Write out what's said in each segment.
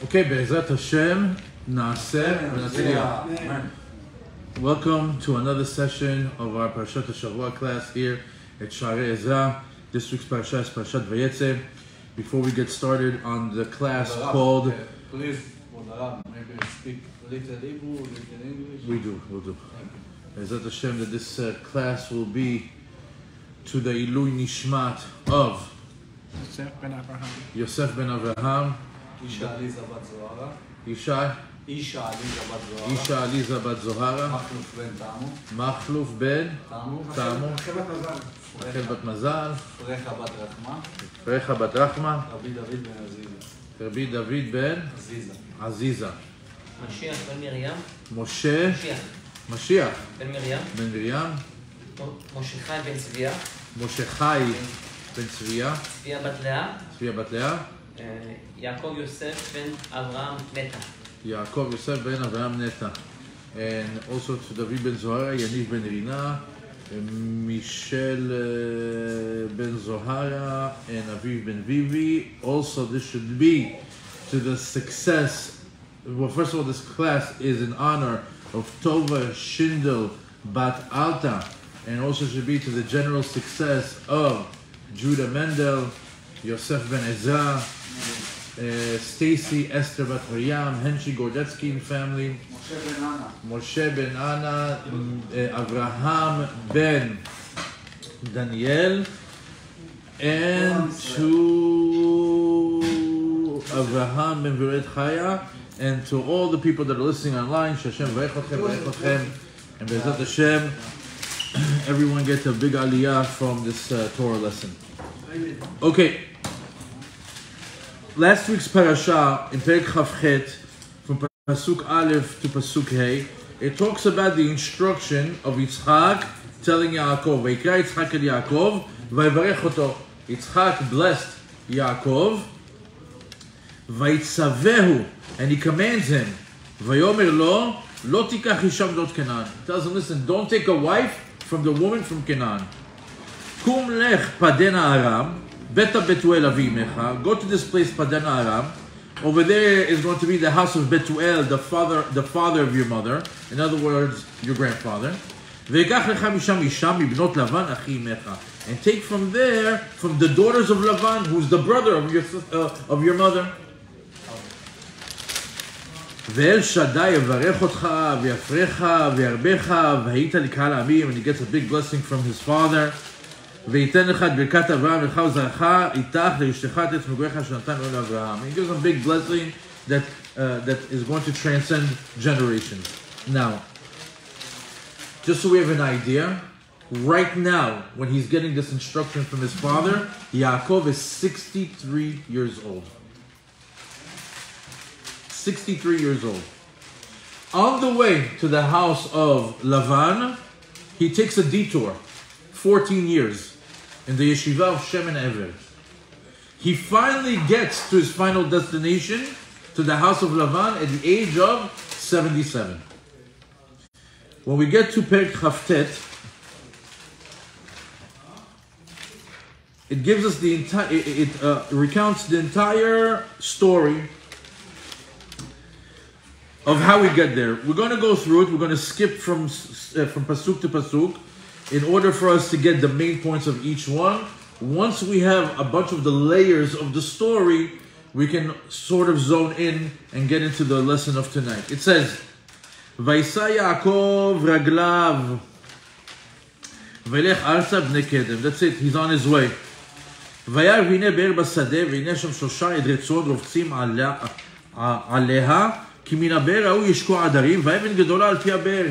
Okay, Be'ezrat Hashem, Naaseh v'Natzliach. Welcome to another session of our Parashat class here at Shaare Ezra. This week's Parashat is Parashat Vayetze. Before we get started on the class called... Please, maybe speak little Hebrew, little English. We'll do. Be'ezrat Hashem, that this class will be to the Ilui Nishmat of Yosef ben Avraham, Isha Aliza bat Zohara. Isha Aliza bat Zohara, Machluf ben Tamu, Rachel bat Mazal, Recha bat Rachma, Rabbi David ben Aziza, Mashiach ben Miriam, Moshe Chai ben Tzviya, Tzviya bat Leah, Yaakov Yosef ben Avraham Neta, and also to David ben Zohara, Yaniv ben Rina, Michel ben Zohara, and Aviv ben Vivi. Also, this should be to the success. Well, first of all, this class is in honor of Tova Shindel bat Alta, and also should be to the general success of Judah Mendel, Yosef ben Ezra, Stacy Esther bat Miriam, Henshi Gordetsky family, Moshe ben Anna, Avraham ben Daniel, and to Avraham ben Viret Chaya, and to all the people that are listening online, Shashem Vayetze, and Be'ezrat Hashem, everyone gets a big aliyah from this Torah lesson. Okay. Last week's parasha in Perek Chavchet, from Pasuk Aleph to Pasuk Hey, it talks about the instruction of Yitzchak telling Yaakov, Vayikra Yitzchak el Yaakov, Vayivarech oto. Yitzchak blessed Yaakov, Vayitzavehu, and he commands him, Vayomer lo, lo tikach isha midot Canaan. He tells him, listen, don't take a wife from the woman from Canaan. Kum lech padena aram, beta betuel avimecha. Go to this place, padena aram. Over there is going to be the house of Betuel, the father of your mother. In other words, your grandfather. Ve'ekach lecha misham isha mibnot Lavan achi imecha. And take from there, from the daughters of Lavan, who's the brother of your mother. ואל שדי יברך אותך ויפרך וירבך והיית לקהל העמים, and he gets a big blessing from his father. וייתן לך את ברכת אברהם לך וזרעך איתך לאשתך את עץ מגוריך שנתן לו לאברהם. He gives a big blessing that is going to transcend generations. Now, just so we have an idea, right now when he's getting this instruction from his father, Yaakov is 63 years old. 63 years old. On the way to the house of Lavan, he takes a detour, 14 years, in the yeshiva of Shem and Ever. He finally gets to his final destination, to the house of Lavan, at the age of 77. When we get to Perek Chavtet, it gives us the entire, it recounts the entire story of how we get there. We're going to go through it. We're going to skip from pasuk to pasuk in order for us to get the main points of each one. Once we have a bunch of the layers of the story, we can sort of zone in and get into the lesson of tonight. It says, Vayisa Yaakov raglav velech arsa bnei kedem. That's it. He's on his way. Vayar v'hineh be'er basadeh v'hineh sham shosha edrei tzon rovtzim aleha. He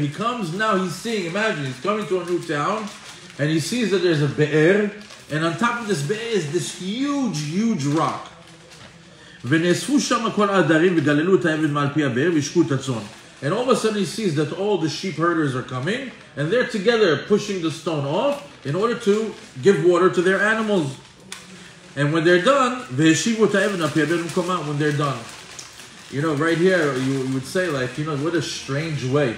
comes now, he's seeing, imagine, he's coming to a new town, and he sees that there's a be'er, and on top of this be'er is this huge rock. And all of a sudden he sees that all the sheep herders are coming, and they're together pushing the stone off in order to give water to their animals. And when they're done, when they're done, you know, right here, you would say, like, you know, what a strange way.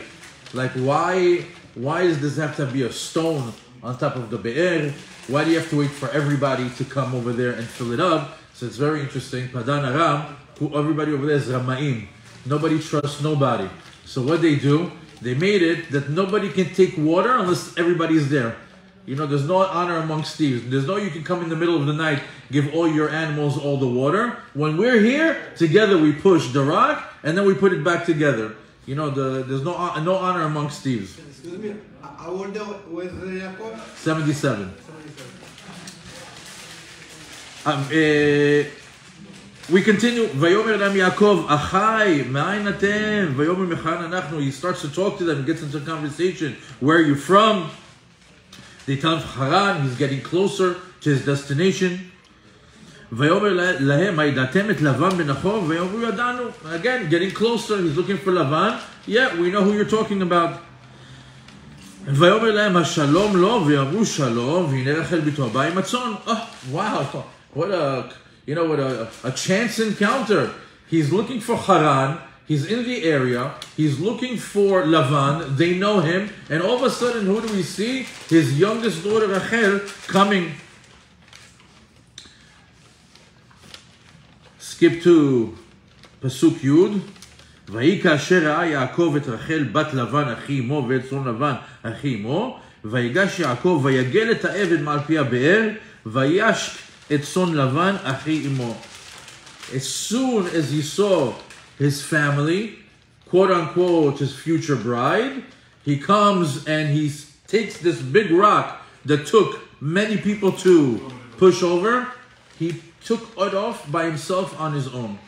Like, why does this have to be a stone on top of the be'er? Why do you have to wait for everybody to come over there and fill it up? So it's very interesting. Padan Aram, everybody over there is Ramaim. Nobody trusts nobody. So what they do, they made it that nobody can take water unless everybody's there. There's no honor amongst thieves. There's no you can come in the middle of the night, give all your animals all the water. When we're here, together we push the rock, and then we put it back together. There's no honor amongst thieves. Excuse me, how old was Yaakov? 77. We continue. Vayomer lam Yaakov, Achai, ma'ayin atem, vayomer mechan anachnu. He starts to talk to them, gets into a conversation. Where are you from? They tell him Haran. He's getting closer to his destination. Vayomer lahem, haidatem et Lavan ben Achov, vayomer yadanu. Again, getting closer. He's looking for Lavan. Yeah, we know who you're talking about. Vayomer lahem hashalom lo, v'yamru shalom, v'hinei Rachel bito haba im hatzon. Oh, wow. What a chance encounter. He's looking for Haran. He's in the area. He's looking for Lavan. They know him. And all of a sudden, who do we see? His youngest daughter, Rachel, coming. Skip to Pasuk Yud. ויהי כאשר ראה יעקב את רחל בת לבן אחי אמו ואת צאן לבן אחי אמו ויגש יעקב ויגל את העבד מעל פי הבאר וישק את צאן לבן אחי אמו. As soon as he saw his family, quote unquote his future bride, he comes and he takes this big rock that took many people to push over. He took it off by himself on his own.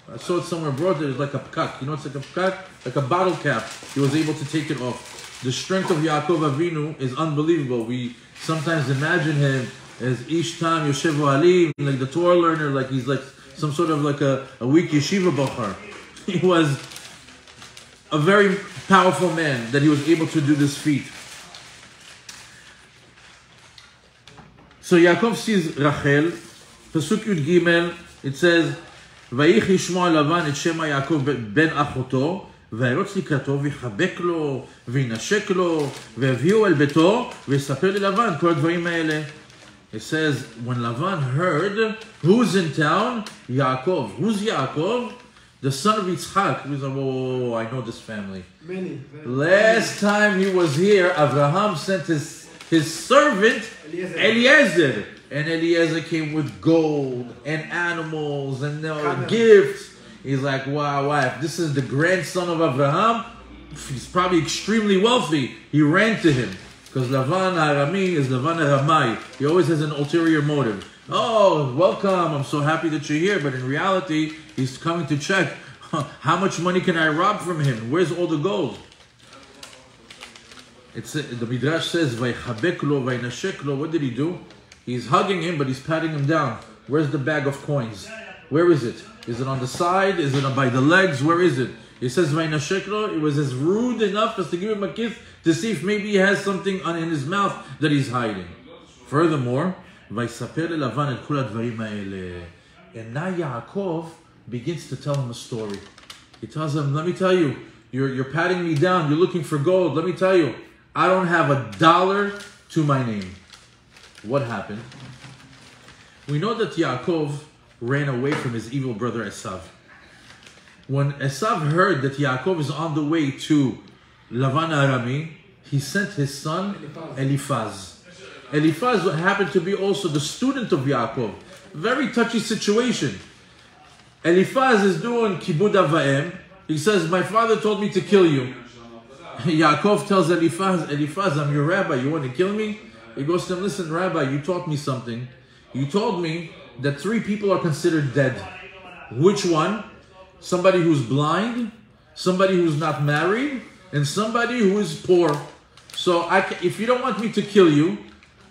I saw it somewhere abroad. There's like a pkak. It's like a pkak, like a bottle cap. He was able to take it off. The strength of Yaakov Avinu is unbelievable. We sometimes imagine him as Ishtam Yoshev Ali, like the Torah learner, like he's like some sort of like a weak yeshiva bachar. He was a very powerful man that he was able to do this feat. So Yaakov sees Rachel. Pasuk Yud Gimel, it says, ויך ישמוע לבן את שם יעקב בן אחותו, וירוץ לקראתו, ויחבק לו, וינשק לו, והביאו אל ביתו, ויספר ללבן כל הדברים האלה. It says, when Lavan heard, who's in town? Yaakov. Who's Yaakov? The son of Yitzchak. He was like, oh, I know this family. Last time he was here, Abraham sent his servant, Eliezer. And Eliezer came with gold and animals and gifts. He's like, wow, if this is the grandson of Abraham, he's probably extremely wealthy. He ran to him. Because Lavan Arami is Lavan Aramai. He always has an ulterior motive. Oh, welcome, I'm so happy that you're here. But in reality, he's coming to check, how much money can I rob from him? Where's all the gold? The Midrash says, Vaychabek lo, vaynashek lo. What did he do? He's hugging him, but he's patting him down. Where's the bag of coins? Where is it? Is it on the side? Is it by the legs? Where is it? He says, vaynashek lo. It was as rude enough as to give him a kiss to see if maybe he has something in his mouth that he's hiding. Furthermore, vaysaper leLavan et kol hadvarim ha'ele. And now Yaakov begins to tell him a story. He tells him, let me tell you, you're patting me down, you're looking for gold. Let me tell you, I don't have $1 to my name. What happened? We know that Yaakov ran away from his evil brother Esav. When Esav heard that Yaakov is on the way to Lavan Arami, he sent his son Eliphaz. Eliphaz happened to be also the student of Yaakov. Very touchy situation. Eliphaz is doing kibud avaim. He says, my father told me to kill you. Yaakov tells Eliphaz, I'm your rabbi, you want to kill me? He goes to him, listen, Rabbi, you taught me something. You told me that 3 people are considered dead. Which one? Somebody who's blind, somebody who's not married, and somebody who is poor. So if you don't want me to kill you,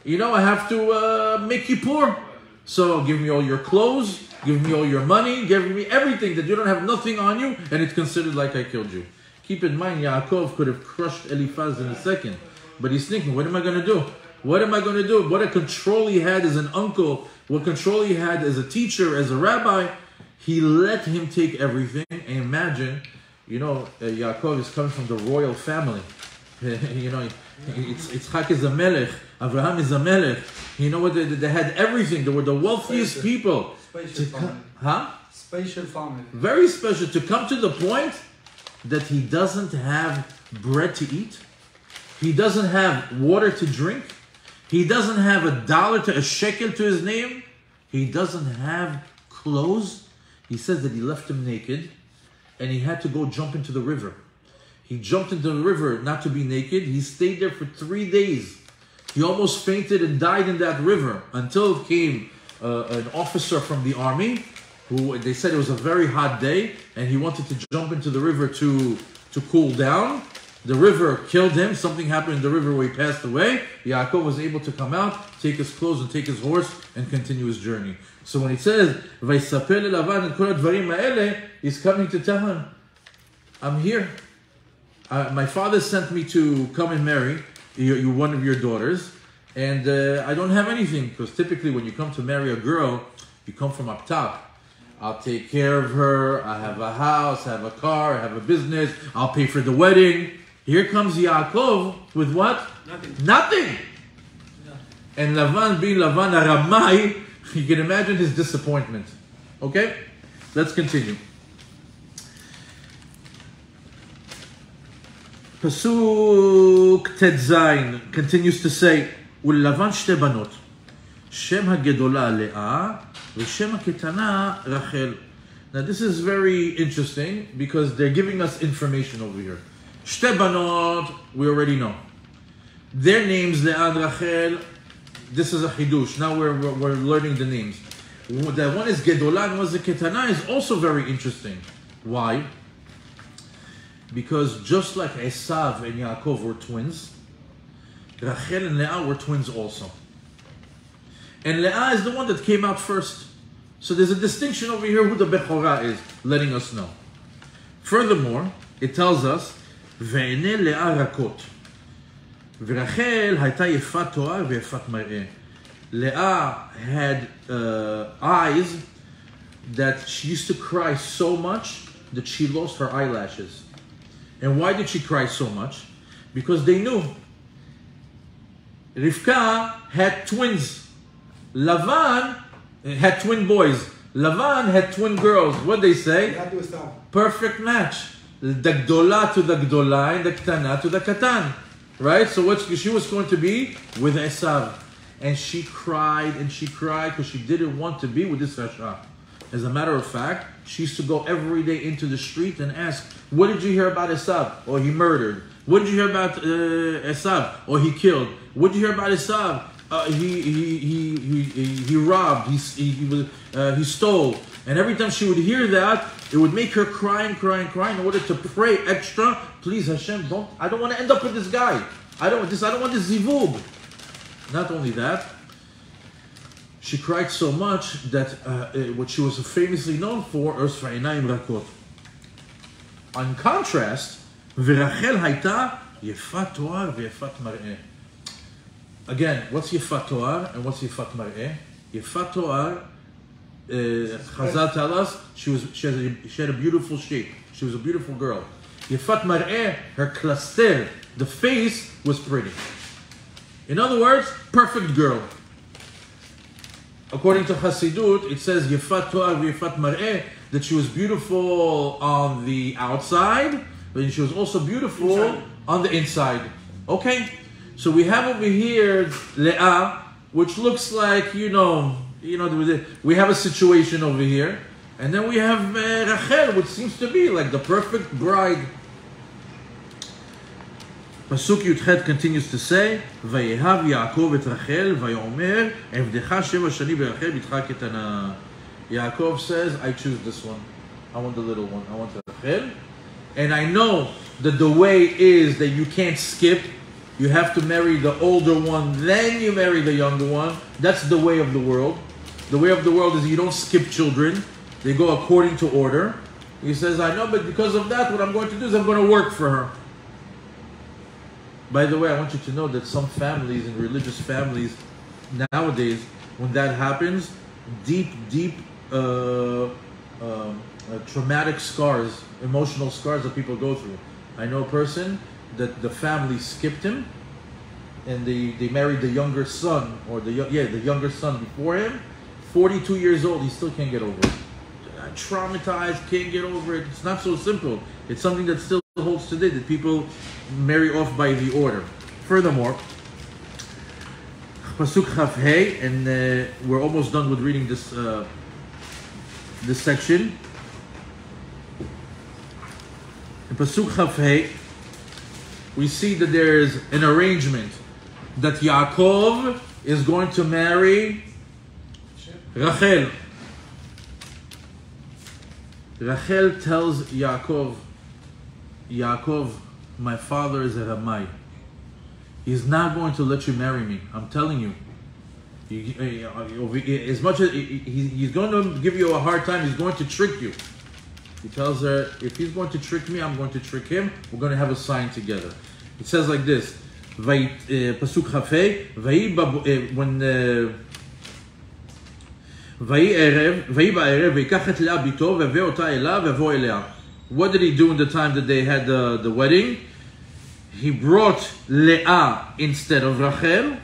I have to make you poor. So give me all your clothes, give me all your money, give me everything that you don't have nothing on you, and it's considered like I killed you. Keep in mind, Yaakov could have crushed Eliphaz in a second. But he's thinking, what am I going to do? What am I going to do? What a control he had as an uncle, what control he had as a teacher, as a rabbi. He let him take everything. And imagine, Yaakov is coming from the royal family. Yitzchak is a melech. Abraham is a melech. They had everything. They were the wealthiest people. Special family. Very special, to come to the point that he doesn't have bread to eat. He doesn't have water to drink. He doesn't have a shekel to his name. He doesn't have clothes. He says that he left him naked and he had to go jump into the river. He jumped into the river not to be naked. He stayed there for 3 days. He almost fainted and died in that river until came an officer from the army who, they said it was a very hot day and he wanted to jump into the river to cool down. The river killed him. Something happened in the river where he passed away. Yaakov was able to come out, take his clothes and take his horse and continue his journey. So when he says, "Vayisaper leLavan et kol hadvarim ha'ele," he's coming to tell him, I'm here. My father sent me to come and marry you, one of your daughters. And I don't have anything. Because typically when you come to marry a girl, you come from up top. I'll take care of her. I have a house, I have a car, I have a business. I'll pay for the wedding. Here comes Yaakov with what? Nothing. Yeah. And Lavan being Lavan Aramai, you can imagine his disappointment. Okay? Let's continue. Pasuk Tet Zayin continues to say, וללבן שתי בנות, שם הגדולה לאה, ושם הקטנה רחל. Now this is very interesting because they're giving us information over here. שתי בנות, we already know. Their names, Leah and Rachel, this is a chidush. Now we're learning the names. The one is Gedolah and one is Ketana is also very interesting. Why? Because just like Esav and Yaakov were twins, Rachel and Leah were twins also. And Leah is the one that came out first. So there's a distinction over here who the Bechorah is, letting us know. Furthermore, it tells us, ועיני לאה רכות. ורחל הייתה יפת תואר ויפת מראה. Leah had eyes that she used to cry so much that she lost her eyelashes. And why did she cry so much? Because they knew. Rivka had twins. Lavan had twin boys. Lavan had twin girls. What they say? Perfect match. The gdola to the gdola and the ktana to the katan. Right? So what she was going to be with Esav. And she cried because she didn't want to be with this Rasha. As a matter of fact, she used to go every day into the street and ask, what did you hear about Esav? Or he murdered. What did you hear about Esav? Or he killed. What did you hear about Esav? He robbed. He stole. And every time she would hear that, it would make her cry in order to pray extra. Please, Hashem, I don't want to end up with this guy. I don't want this zivug. Not only that, she cried so much that what she was famously known for was Fa'inayim Rakot. On contrast, V'Rachel hayta yefat toar v'yefat mar'eh. Again, what's yefat toar and what's yefat mar'eh? Yefat toar, Chazal tell us, she had a beautiful shape. She was a beautiful girl. Yefat mar'eh, her klaster, the face was pretty. In other words, perfect girl. According to Hasidut, it says Yefat Toar v'Yefat Mar'eh, that she was beautiful on the outside, but she was also beautiful on the inside. Okay, so we have over here Leah, which looks like we have a situation over here, and then we have Rachel, which seems to be like the perfect bride. Pasuk Yudchet continues to say, "Vayehav Yaakov et Rachel, vayomer, evdecha sheva shani berachel bitcha ketana." Yaakov says, "I choose this one. I want the little one. I want Rachel, and I know that the way is that you can't skip. You have to marry the older one, then you marry the younger one. That's the way of the world. The way of the world is you don't skip children; they go according to order." He says, "I know, but because of that, what I'm going to do is I'm going to work for her." By the way, I want you to know that some families and religious families nowadays, when that happens, deep traumatic scars, emotional scars that people go through. I know a person that the family skipped him, and they married the younger son, or the younger son before him. 42 years old, he still can't get over it. traumatized, can't get over it. It's not so simple. It's something that still holds today, that people marry off by the order. Furthermore, Pasuk Chaf Hey, and we're almost done with reading this this section. In Pasuk Chaf Hey, we see that there is an arrangement that Yaakov is going to marry Rachel. Rachel tells Yaakov, my father is a Ramai. He's not going to let you marry me. I'm telling you. As much as he's going to give you a hard time, he's going to trick you. He tells her, if he's going to trick me, I'm going to trick him. We're going to have a sign together. It says like this, Pasuk Chafei, when what did he do in the time that they had the wedding? He brought Leah instead of Rachel.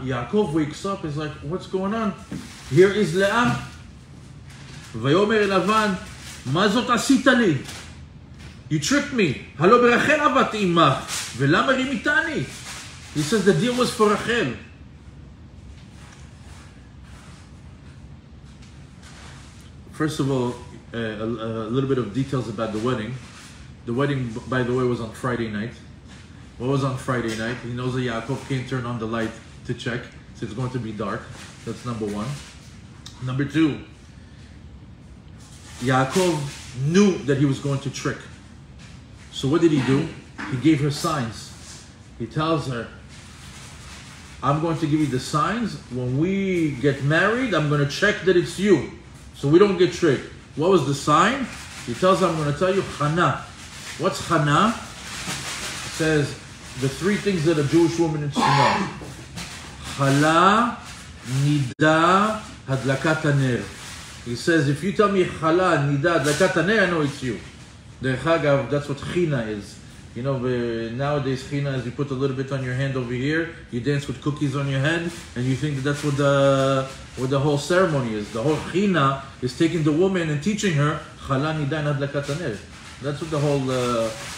Yaakov wakes up, is like, what's going on? Here is Leah. ויאמר לבן, מה זאת עשית לי? You tricked me. הלא ברחל עבדתי עמך, ולמה רימיתני? He says the deal was for Rachel. First of all, a little bit of details about the wedding. The wedding, by the way, was on Friday night. What was on Friday night? He knows that Yaakov can't turn on the light to check, so it's going to be dark. That's number one. Number two, Yaakov knew that he was going to trick. So what did he do? He gave her signs. He tells her, I'm going to give you the signs. When we get married, I'm going to check that it's you, so we don't get tricked. What was the sign? He tells her, I'm going to tell you, Chana. What's Chana? It says the three things that a Jewish woman needs to know. Chala, Nida, Hadlakat Haner. He says, if you tell me Chala, Nida, Hadlakat Haner, I know it's you. Derech Agav, that's what China is. You know, nowadays China is you put a little bit on your hand over here, you dance with cookies on your hand, and you think that that's what the whole ceremony is. The whole China is taking the woman and teaching her Chala, Nida, Hadlakat Haner. That's what the whole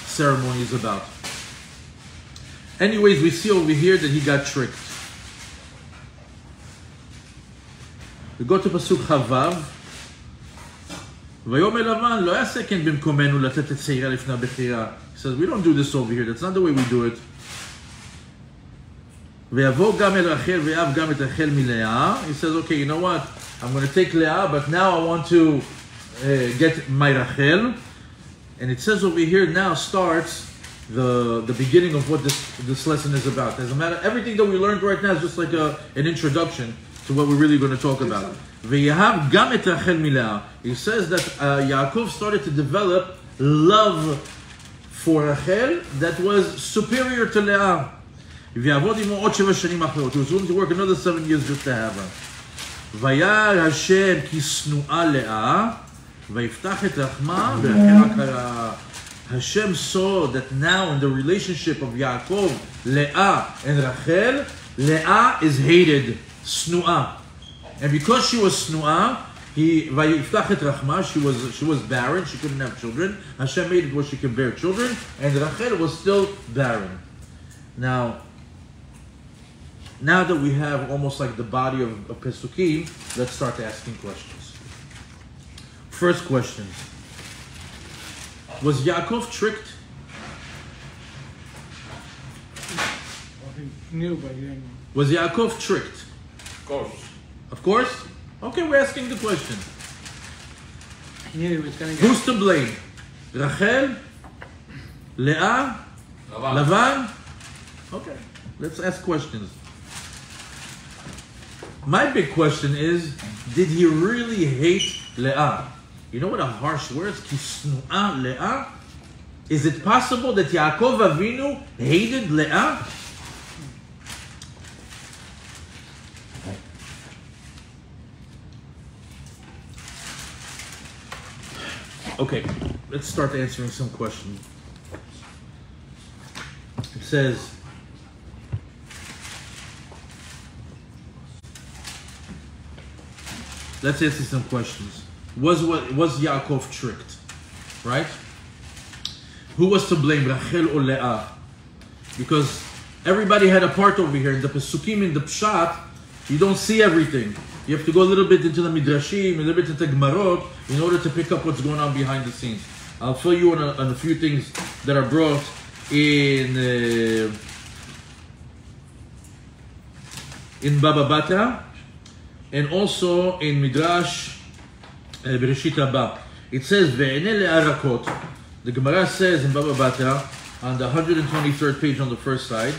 ceremony is about. Anyways, we see over here that he got tricked. We go to Pasuk Chavav. ויאמר לבן, לא יעשה כן במקומנו לתת את שעירה לפני הבחירה. He says, we don't do this over here. That's not the way we do it. ויבוא גם אל רחל ויאב גם את רחל מלאה. He says, okay, you know what? I'm going to take Leah, but now I want to get my Rachel. And it says over here now starts the beginning of what this lesson is about. As a matter, everything that we learned right now is just like an introduction to what we're really going to talk about. ויאהב גם את רחל מלאה. He says that Yaakov started to develop love for Rachel that was superior to Leah. ויעבוד עמו עוד 7 שנים אחרות. He was willing to work another 7 years just to have her. וירא השם כי שנואה לאה, ויפתח את רחמה ורחל עקרה. Hashem saw that now in the relationship of Yaakov, Leah and Rachel, Leah is hated, Snu'ah. And because she was Snu'ah, Vayiftach et Rachma, she was barren, she couldn't have children. Hashem made it where she could bear children, and Rachel was still barren. Now that we have almost like the body of Pesukim, let's start asking questions. First question. Was Yaakov tricked? He knew, but he didn't know. Was Yaakov tricked? Of course. Of course? Okay, we're asking the question. He knew he was going to get... Who's to blame? Rachel? Leah? Lavan? Okay, let's ask questions. My big question is, did he really hate Leah? You know what a harsh word is? Ki snu'ah Leah? Is it possible that Yaakov Avinu hated Leah? Okay, let's start answering some questions. It says, let's answer some questions. Was Yaakov tricked? Right? Who was to blame, Rachel or Leah? Because everybody had a part over here. In the Pesukim, in the Pshat, you don't see everything. You have to go a little bit into the Midrashim, a little bit into Gemarot, in order to pick up what's going on behind the scenes. I'll fill you in on a few things that are brought in Baba Batra, and also in Midrash Bereshit Rabba. It says, Ve'ene Le'ah rakot. The Gemara says in Baba Batra, on the 123rd page on the first side,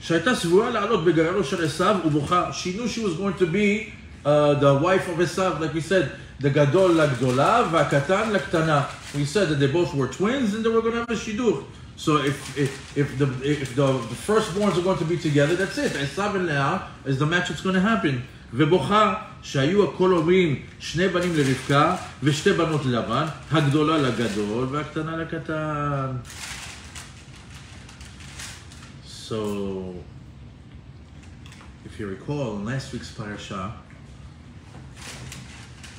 שהייתה סבורה לעלות בגרלו של עשיו ובוכה. She knew she was going to be the wife of Esav, like we said, the gadol לגדולה והקטן לקטנה. We said that they both were twins and they were going to have a shidduch. So if the firstborns are going to be together, that's it. Esav and Leah is the match that's going to happen. ובוכה שהיו הכל אומרים שני בנים לרבקה ושתי בנות ללבן, הגדולה לגדול והקטנה לקטן. So, if you recall, in last week's parasha,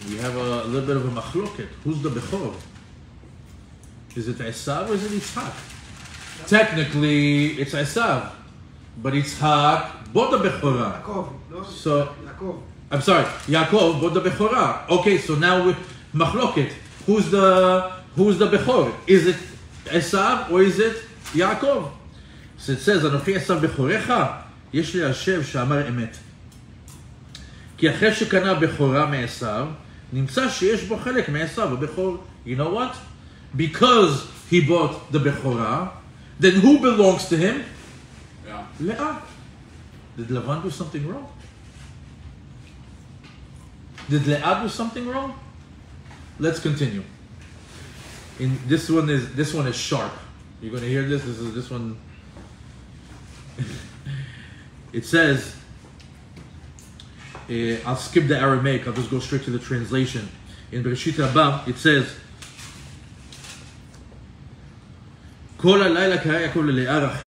we have a little bit of a machloket. Who's the Bechor? Is it Esav or is it Yitzhak? Technically, it's Esav, but Yitzhak bought the Bechorah. Yaakov, no? So, Yaakov. I'm sorry, Yaakov bought the Bechorah. Okay, so now with machloket, who's the Bechor? Is it Esav or is it Yaakov? So it says, אנוכי עשיו בכורך, יש לי השב שאמר אמת. כי אחרי שקנה בכורה מעשיו, נמצא שיש בו חלק מעשיו, הבכור. You know what? Because he bought the בכורה, then who belongs to him? Yeah. Leah. Did Lavan do something wrong? Did Leah do something wrong? Let's continue. This one is sharp. You're going to hear this. This one. It says, I'll skip the Aramaic, I'll just go straight to the translation. In Bereshit Rabba, it says,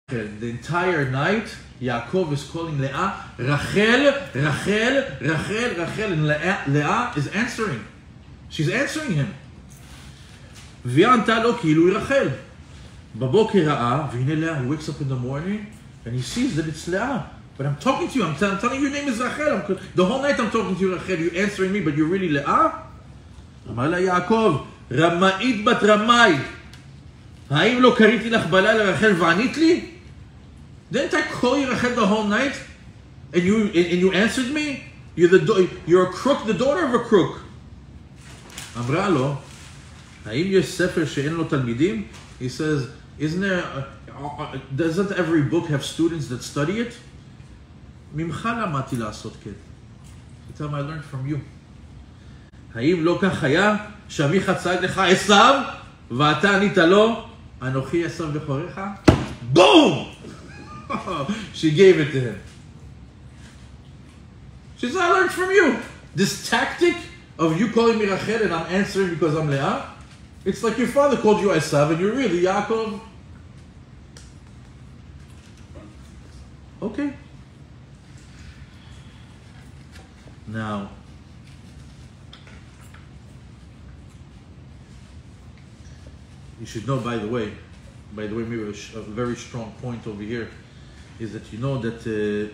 the entire night, Yaakov is calling Leah, Rachel, Rachel, Rachel, Rachel, and Leah is answering. She's answering him. וענתה לו כאילו היא רחל. בבוקר ראה, והנה Leah, he wakes up in the morning, and he sees that it's Leah. But I'm talking to you, I'm telling you your name is Rachel. The whole night I'm talking to you, Rachel, you're answering me, but you're really Leah? אמר לה יעקב, רמאית בת רמאי, האם לא קראתי לך בלילה רחל וענית לי? Didn't I call you Rachel the whole night? And you answered me? You're a crook, the daughter of a crook. אמרה לו, האם יש ספר שאין לו תלמידים? He says, doesn't every book have students that study it? ממך למדתי לעשות כן. Tell me I learned from you. האם לא כך היה שאביך צעק לך עשיו ואתה ענית לו אנוכי עשיו בכורך? Boom! She gave it to him. She said, I learned from you. This tactic of you calling me Rachel and I'm answering because I'm Leah, it's like your father called you Esav and you're really Yaakov. Okay. Now, you should know, by the way, maybe a very strong point over here is that you know that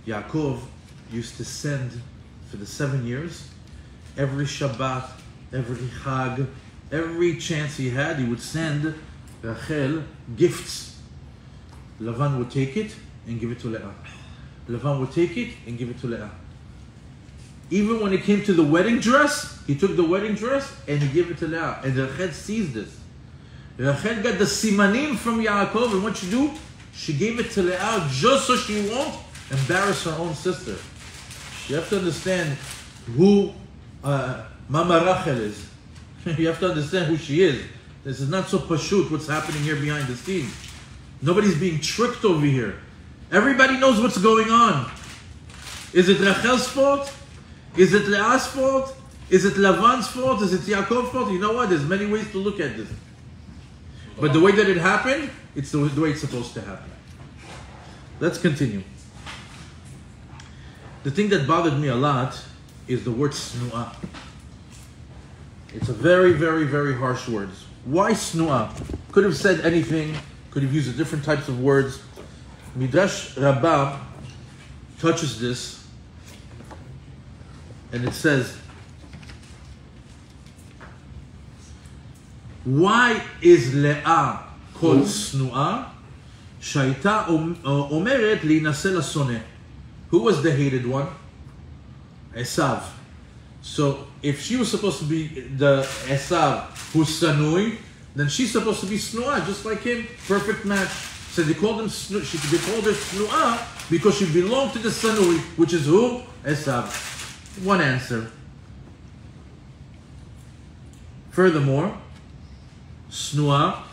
Yaakov used to send for the 7 years, every Shabbat, every Chag, every chance he had, he would send Rachel gifts. Lavan would take it and give it to Leah. Lavan would take it and give it to Leah. Even when it came to the wedding dress, he took the wedding dress and he gave it to Leah. And Rachel sees this. Rachel got the simanim from Yaakov, and what she do? She gave it to Leah just so she won't embarrass her own sister. You have to understand who Mama Rachel is. You have to understand who she is. This is not so pashut what's happening here behind the scenes. Nobody's being tricked over here. Everybody knows what's going on. Is it Rachel's fault? Is it Leah's fault? Is it Lavan's fault? Is it Yaakov's fault? You know what? There's many ways to look at this. But the way that it happened, it's the way it's supposed to happen. Let's continue. The thing that bothered me a lot is the word snua. It's a very, very, very harsh word. Why snua? Could have said anything, could have used different types of words. Midrash Rabbah touches this, and it says, why is Leah called snua? שהייתה אומרת להינשא לשונא. Who was the hated one? Esav. So if she was supposed to be the Esav who's sanui, then she's supposed to be snua, just like him. Perfect match. So they called her snua because she belonged to the sanui, which is who? Esav. One answer. Furthermore, snua,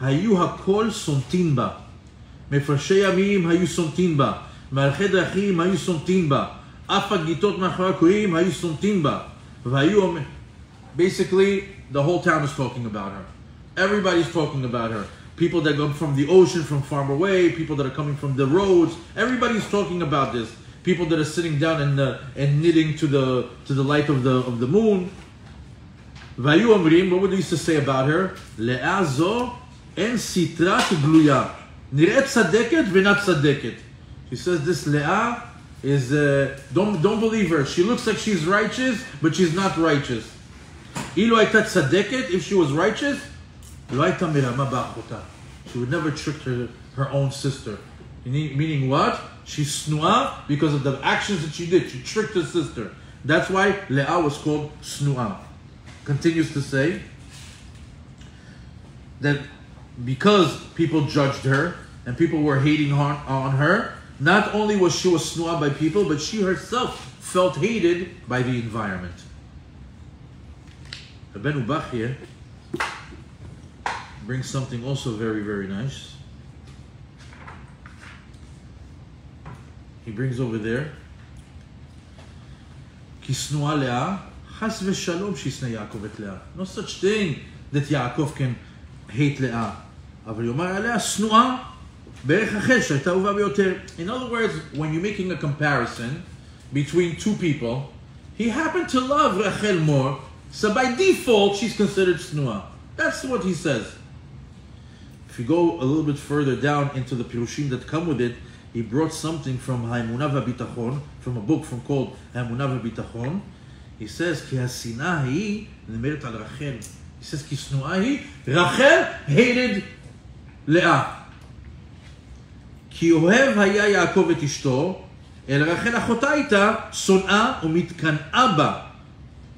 היו הכל סומטין בה. מפרשי ימים היו סומטין בה. מהלכי דרכים היו סומטין בה. אף הגיטות מאחורי הקורים היו סומטין בה. והיו... Basically, the whole town is talking about her. Everybody's talking about her. People that come from the ocean, from far away, people that are coming from the roads. Everybody's talking about this. People that are sitting down and knitting to the light of the moon. והיו אומרים, what would they used to say about her? לאה זו אין סתרה גלויה. נראית צדקת ואינה צדקת. She says this Leah is, don't believe her. She looks like she's righteous, but she's not righteous. אילו הייתה צדקת, if she was righteous, לא הייתה מרמה באחותה. She would never trick her own sister. Meaning what? She's snua because of the actions that she did. She tricked her sister. That's why Leah was called snua. Continues to say that because people judged her and people were hating on her, not only was she snua by people, but she herself felt hated by the environment. Rabbeinu Bach here brings something also very, very nice. He brings over there, כי snua Leah, חס ושלום שישנא יעקב את לאה. No such thing that Yaakov can hate Leah. אבל יאמר עליה שנואה בערך אחר שהייתה אהובה ביותר. In other words, when you're making a comparison between two people, he happened to love Rachel more, so by default she's considered snua. That's what he says. If you go a little bit further down into the pirushim that come with it, he brought something from Ha'emunah v'Bitachon, from a book called Ha'emunah v'Bitachon. He says, כי השנאה היא נאמרת על רחל. He says, כי שנואה היא, רחל hated לאה. כי אוהב היה יעקב את אשתו, אלא רחל אחותה הייתה שונאה ומתקנאה בה.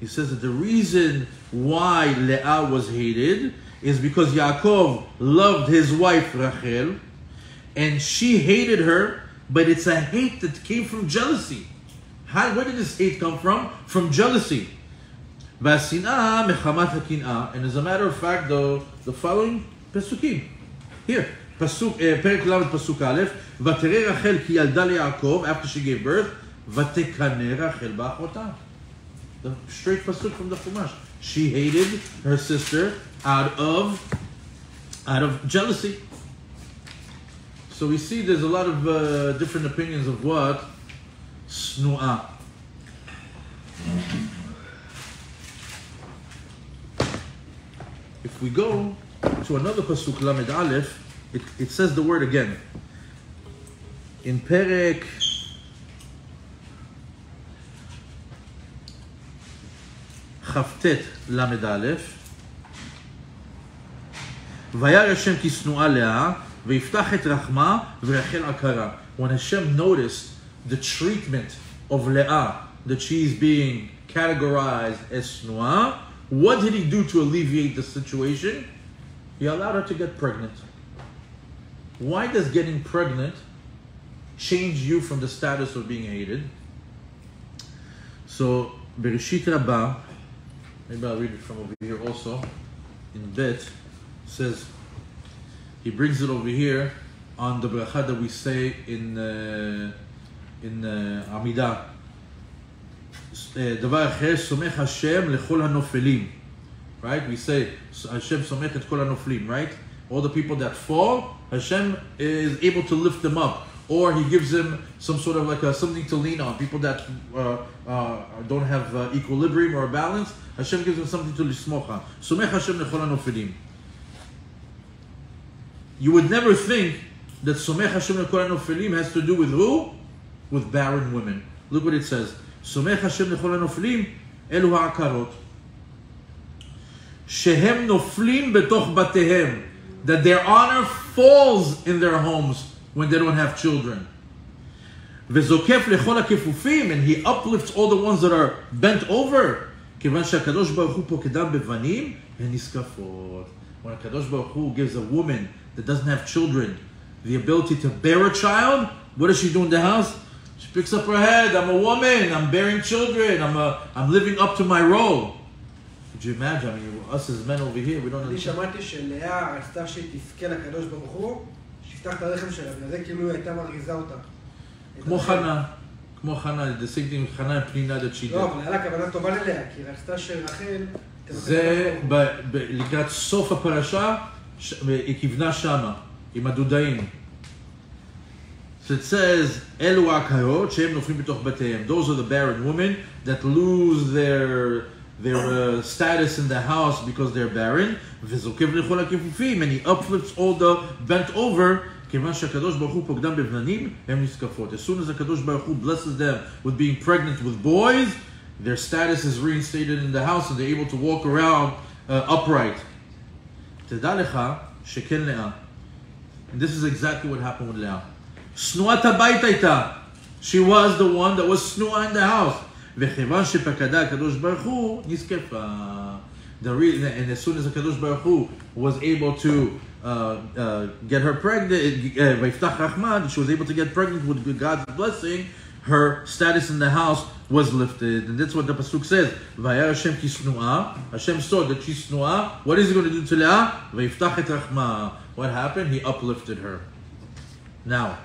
He says that the reason why Leah was hated is because Yaakov loved his wife Rachel, and she hated her, but it's a hate that came from jealousy. Where did this hate come from? From jealousy. והשנאה מחמת הקנאה, and as a matter of fact, the following פסוקים. Here, פרק ל' פסוק א', ותראה רחל כי ילדה ליעקב, after she gave birth, ותקנא רחל באחותה. The straight pasuk from the Chumash. She hated her sister out of jealousy. So we see there's a lot of different opinions of what snua. If we go to another pasuk Lamed Aleph, it says the word again. In Perek Chavtet Lamed Aleph, וירא השם כי שנואה לאה, ויפתח את רחמה ורחל עקרה. When Hashem noticed the treatment of Leah, that she is being categorized as snua, what did he do to alleviate the situation? He allowed her to get pregnant. Why does getting pregnant change you from the status of being hated? So, Bereshit Rabbah, maybe I'll read it from over here also, in Bet, says, he brings it over here on the bracha that we say in Amidah. דבר אחר, סומך השם לכל הנופלים. Right? We say, Hashem סומך את כל הנופלים, right? All the people that fall, Hashem is able to lift them up. or he gives him some sort of like something to lean on. People that don't have equilibrium or balance, Hashem gives them something to lismocha. Somech Hashem lechol hanofilim. You would never think that Somech Hashem lechol hanofilim has to do with who? With barren women. Look what it says. Somech Hashem lechol hanofilim elu ha'akarot. Shehem noflim betoch batehem. That their honor falls in their homes when they don't have children. Vezokef lechol hakefufim, and he uplifts all the ones that are bent over. Kivan she'akadosh baruch hu pokedam bevanim heniskafot. When Kadosh Baruch Hu gives a woman that doesn't have children the ability to bear a child, what does she do in the house? She picks up her head. I'm a woman. I'm bearing children. I'm living up to my role. Could you imagine? I mean, us as men over here, we don't understand. אני שמעתי שלאה רצתה שתזכה לקדוש ברוך הוא, שיפתח את הרחם שלה, וזה כאילו היא הייתה מרגיזה אותה. כמו חנה, the same thing with חנה and פנינה that she did. לא, אבל היה לה כוונה טובה ללאה, כי היא רצתה שרחל... זה לקראת סוף הפרשה, היא כיוונה שמה, עם הדודאים. So it says, אלו העקרות שהם נופלים בתוך בתיהם. Those are the barren women that lose their status in the house because they're barren. וזוקב לכל הכיפופים, and he uplifts all the bent over, כיוון שהקדוש ברוך הוא פוקדם בבננים, הם נזקפות. As soon as הקדוש ברוך הוא blesses them with being pregnant with boys, their status is reinstated in the house and they're able to walk around upright. תדע לך שכן לאה. And this is exactly what happened with לאה. שנואת הבית הייתה. She was the one that was snua in the house. וכיוון שפקדה הקדוש ברוך הוא, נזקפה. And as soon as הקדוש ברוך הוא was able to get her pregnant, ויפתח רחמן, she was able to get pregnant with God's blessing, her status in the house was lifted. And that's what the pasuk says. Vayar Hashem ki snua. Hashem saw that she's snua. What is he going to do to Leah? Vayiftach et rachma. What happened? He uplifted her. Now,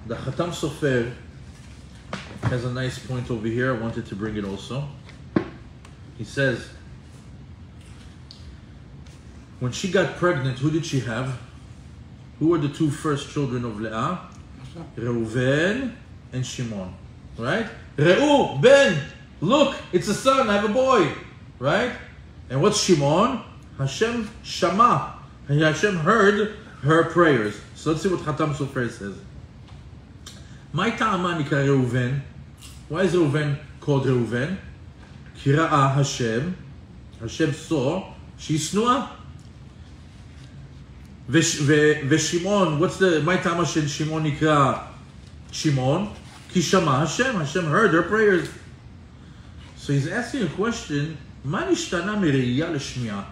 the Khatam Sofer has a nice point over here. I wanted to bring it also. He says, when she got pregnant, who did she have? Who were the two first children of Leah? Reuven and Shimon. Right? Reu, Ben, look, it's a son, I have a boy. Right? And what's Shimon? Hashem Shama. Hashem heard her prayers. So let's see what Khatam Sofer says. My ta'ama nikra Reuven. Why is Reuven called Reuven? Kira'a Hashem. Hashem saw. She's snua. ושמעון, what's the, my ta'ama של שמעון נקרא שמעון? כי שמע Hashem. Hashem heard her prayers. So he's asking a question, מה נשתנה מראייה לשמיעה?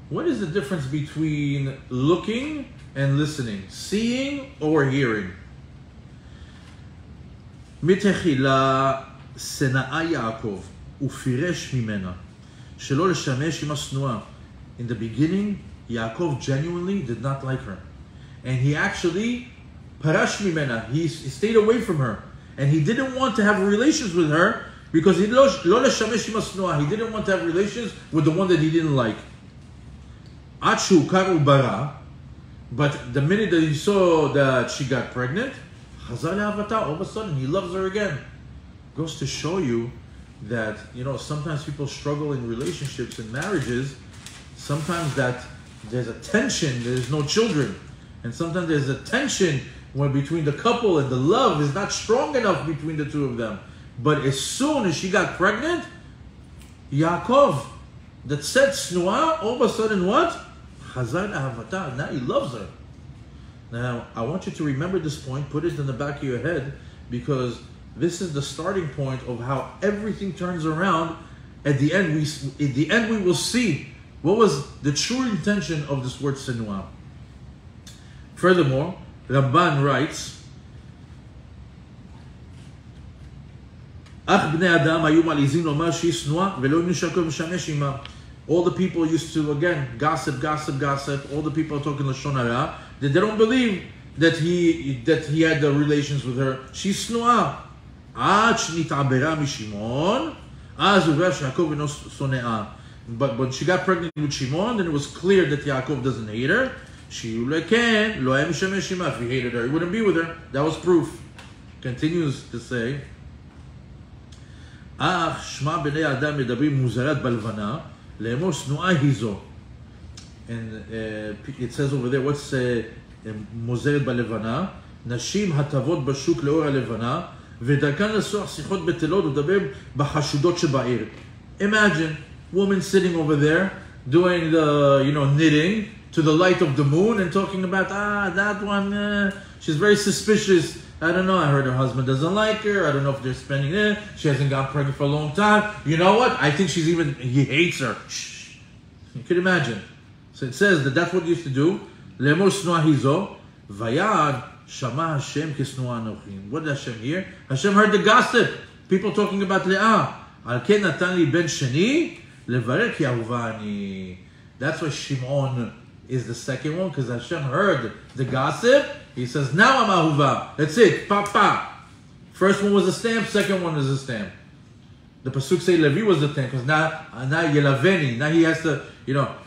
What is the difference between looking and listening? Seeing or hearing? מתחילה שנאה יעקב ופירש ממנה שלא לשמש עם השנואה. In the beginning, Yaakov genuinely did not like her. And he actually, parash mimena, he stayed away from her. And he didn't want to have relations with her because he didn't want to have relations with the one that he didn't like. Achu karu bara, but the minute that he saw that she got pregnant, all of a sudden he loves her again. Goes to show you that, you know, sometimes people struggle in relationships and marriages. Sometimes that there's a tension, there's no children. And sometimes there's a tension when between the couple and the love is not strong enough between the two of them. But as soon as she got pregnant, Yaakov, that said snua, all of a sudden what? Chazar ahavata, now he loves her. Now, I want you to remember this point, put it in the back of your head, because this is the starting point of how everything turns around. At the end, we will see what was the true intention of this word sinua. Furthermore, Ramban writes, all the people used to, again, gossip. All the people are talking Lashon Hara. They don't believe that he had the relations with her. She's snua. but when she got pregnant with Shimon, then it was clear that Yaakov doesn't hate her. If he hated her, he wouldn't be with her. That was proof. Continues to say, אך שמע בני האדם מדברים מוזרת בלבנה, לאמור שנואה היא זו. And it says over there, what's מוזרת בלבנה? נשים הטבות בשוק לאור הלבנה, ודרכן לסוח שיחות בטלות ולדבר בחשודות שבעיר. Imagine woman sitting over there doing the knitting to the light of the moon and talking about that one she's very suspicious. I don't know, I heard her husband doesn't like her, I don't know if they're spending it, she hasn't gotten pregnant for a long time. You know what, I think he hates her. Shh. You can imagine. So it says that's what he used to do. לאמור שנואה היא זו, ויעד שמע השם כשנואה אנוכי. What did Hashem hear? Hashem heard the gossip. People talking about Leah. על כן נתן לי בן שני, לברר כי אהובה אני. That's why Shimon is the second one, because Hashem heard the gossip. He says, now I'm ahuva. That's it. Pa pa. First one was a stamp, second one is a stamp. The pasuk say Levi was the stamp, because now Yelaveni. Now he has to,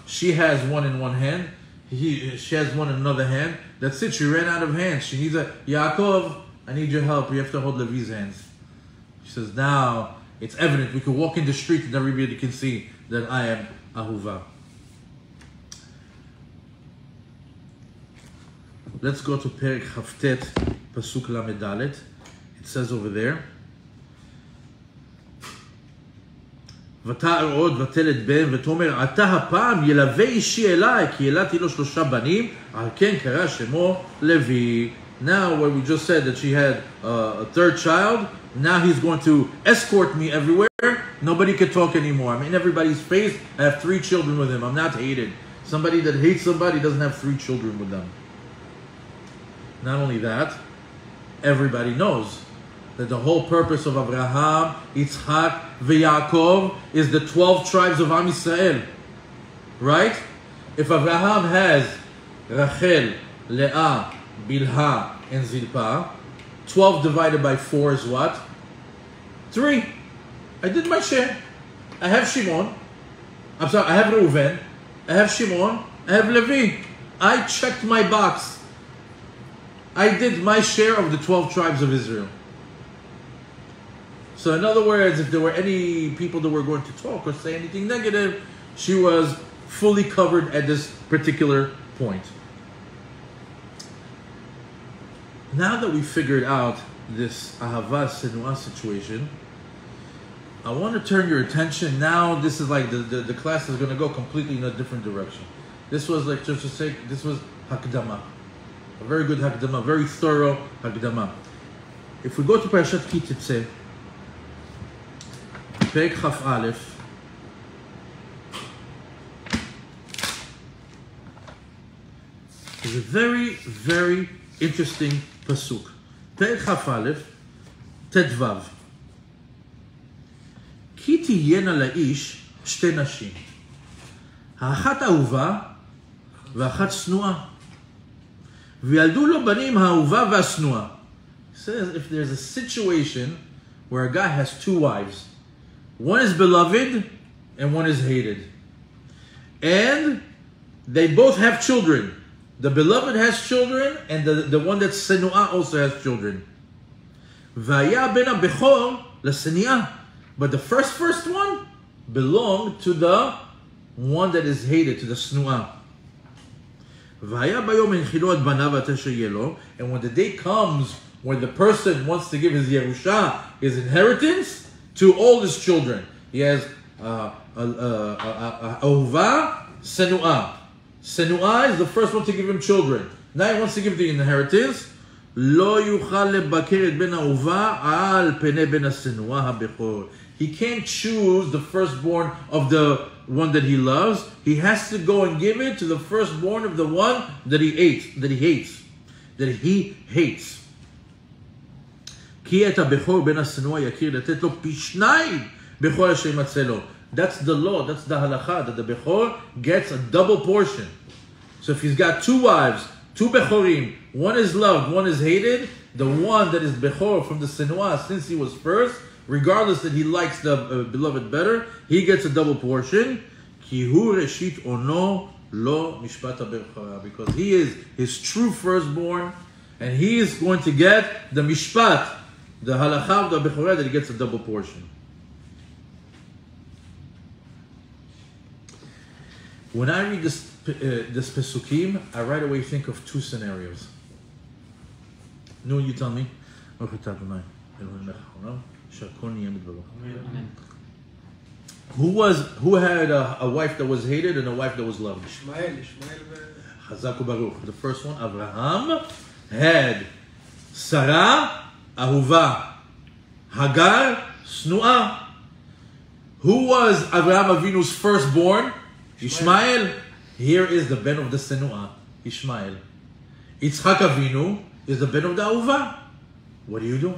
she has one in one hand. She has one in another hand. That's it. She ran out of hands. She needs Yaakov, I need your help. You have to hold Levi's hands. She says, now it's evident. We can walk in the street and everybody can see that I am ahuva. Let's go to Perek Chavtet, Pasuk Lamedalet. It says over there, ותער עוד ותלת בן ותאמר עתה הפעם ילווה אישי אליי כי ילדתי לו 3 בנים על כן קרא שמו לוי. Now where we just said that she had a third child, now he's going to escort me everywhere. Nobody can talk anymore. I'm in everybody's face. I have 3 children with him. I'm not hated. Somebody that hates somebody doesn't have 3 children with them. Not only that, everybody knows that the whole purpose of Abraham, Yitzchak, Yaakov is the 12 tribes of Am Yisrael. Right? If Abraham has Rachel, Leah, Bilha, and Zilpah, 12 divided by 4 is what? 3. I did my share. I have Shimon. I have Reuven. I have Shimon. I have Levi. I checked my box. I did my share of the 12 tribes of Israel. So in other words, if there were any people that were going to talk or say anything negative, she was fully covered at this particular point. Now that we figured out this Ahava Senua situation, I want to turn your attention. Now this is like the class is going to go completely in a different direction. This was like, just to say, this was Hakdama. A very good Hakdama, very thorough Hakdama. If we go to Parashat Kititze, Perek Chaf Aleph, there's a very, very interesting pasuk. Perek Chaf Aleph, Tet Vav. כי תהיינה לאיש 2 נשים. האחת אהובה ואחת שנואה. וילדו לו בנים האהובה והשנואה. It says if there's a situation where a guy has 2 wives, one is beloved and one is hated, and they both have children. The beloved has children, and the one that's senua also has children. והיה בן הבכור לשנאה. But the first one belonged to the one that is hated, to the snua. And when the day comes when the person wants to give his Yerusha, his inheritance, to all his children, he has Ahuva, Senua. Senua is the first one to give him children. Now he wants to give the inheritance. לא יוכל לבקר את בן האהובה על פני בן השנואה הבכור. He can't choose the firstborn of the one that he loves. He has to go and give it to the firstborn of the one that he hates. כי את הבכור בן השנואה יכיר לתת לו פי 2 בכל אשר ימצא לו. That's the law, that's the halacha, that the bechor gets a double portion. So if he's got 2 wives, 2 bechorim, one is loved, one is hated, the one that is bechor from the senua, since he was first, regardless that he likes the beloved better, he gets a double portion. כי הוא ראשית עונו לא משפט הבכורה. Because he is his true firstborn, and he is going to get the mishpat, the halacha of the bechorah, that he gets a double portion. When I read this pesukim, I right away think of two scenarios. No, you tell me. Who had a wife that was hated and a wife that was loved? Chazak u'baruch. The first one, Abraham, had Sarah, Ahuva, Hagar, Snu'ah. Who was Abraham Avinu's firstborn? Ishmael. Here is the ben of the Senu'ah, Ishmael. Yitzchak Avinu is the ben of the Ahuva. What do?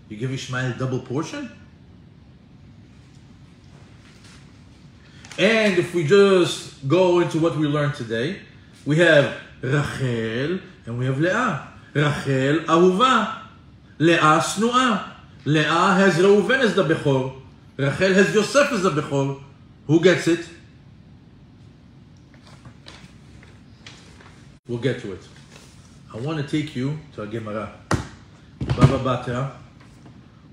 You give Ishmael double portion? And if we just go into what we learned today, we have Rachel and we have Leah. Rachel, Ahuva. Leah, Snu'ah. Leah has Reuven as the Bechor. Rachel has Yosef as the Bechor. Who gets it? We'll get to it. I want to take you to a Gemara. Baba Batra,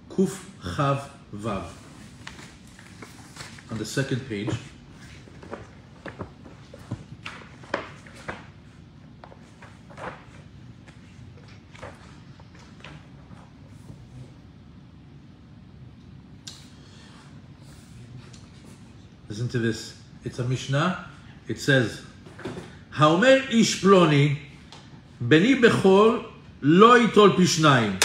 Kuf Chav Vav. On the second page. Listen to this. It's a Mishnah. It says, Haomer ish ploni, beni bechor, lo yitol pi shnayim.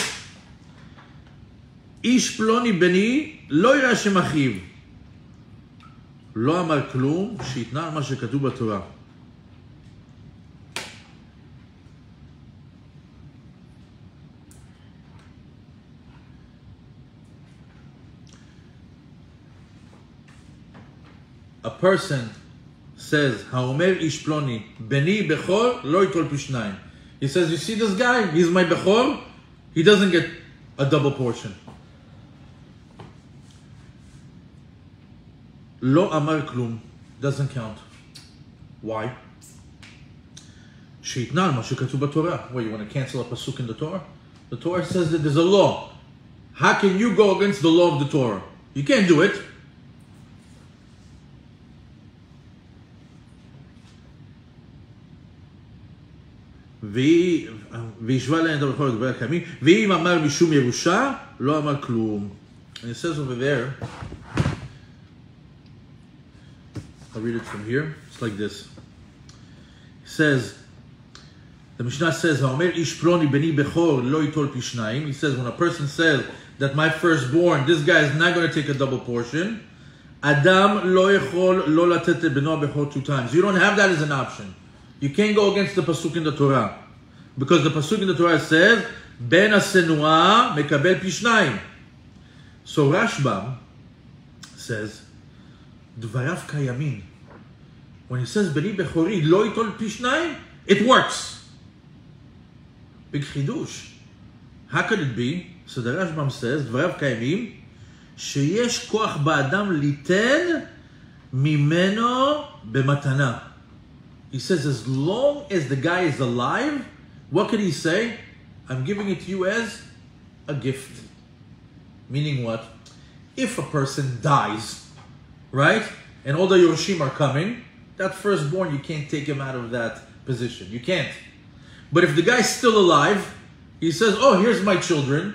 Ish ploni beni, lo yira shem achiv. לא אמר כלום, שיתנה על מה שכתוב בתורה. A person says, האומר איש פלוני, בני בכור, לא יטול פי שניים. He says, you see this guy? He's my בכור. He doesn't get a double portion. לא אמר כלום, doesn't count. Why? שיתנה על מה שכתוב בתורה. Well, you want to cancel a pasuk in the Torah? The Torah says that there's a law. How can you go against the law of the Torah? You can't do it. וישווה להם דבר בכל הדבר הקיימים, ואם אמר משום ירושה, לא אמר כלום. And it says over there, I'll read it from here. It's like this. It says, the Mishnah says, "Ha'omer ish ploni beni bechor lo yitol pi shnayim." He says, when a person says that my firstborn, this guy is not going to take a double portion, Adam lo yechol lo latet beno bechor 2 times. You don't have that as an option. You can't go against the pasuk in the Torah, because the pasuk in the Torah says, "Ben hasenua mekabel pi shnayim." So Rashbam says, Dvarav kayamin. When he says Beni Bechori lo yitol pi shnayim, it works. Big chidush. How could it be? So the Rashbam says Dvarav kayamin sheyesh koach ba'adam liten mimeno b'matana. He says as long as the guy is alive, what could he say? I'm giving it to you as a gift. Meaning what? If a person dies, right? And all the Yerushim are coming, that firstborn, you can't take him out of that position. You can't. But if the guy's still alive, he says, oh, here's my children.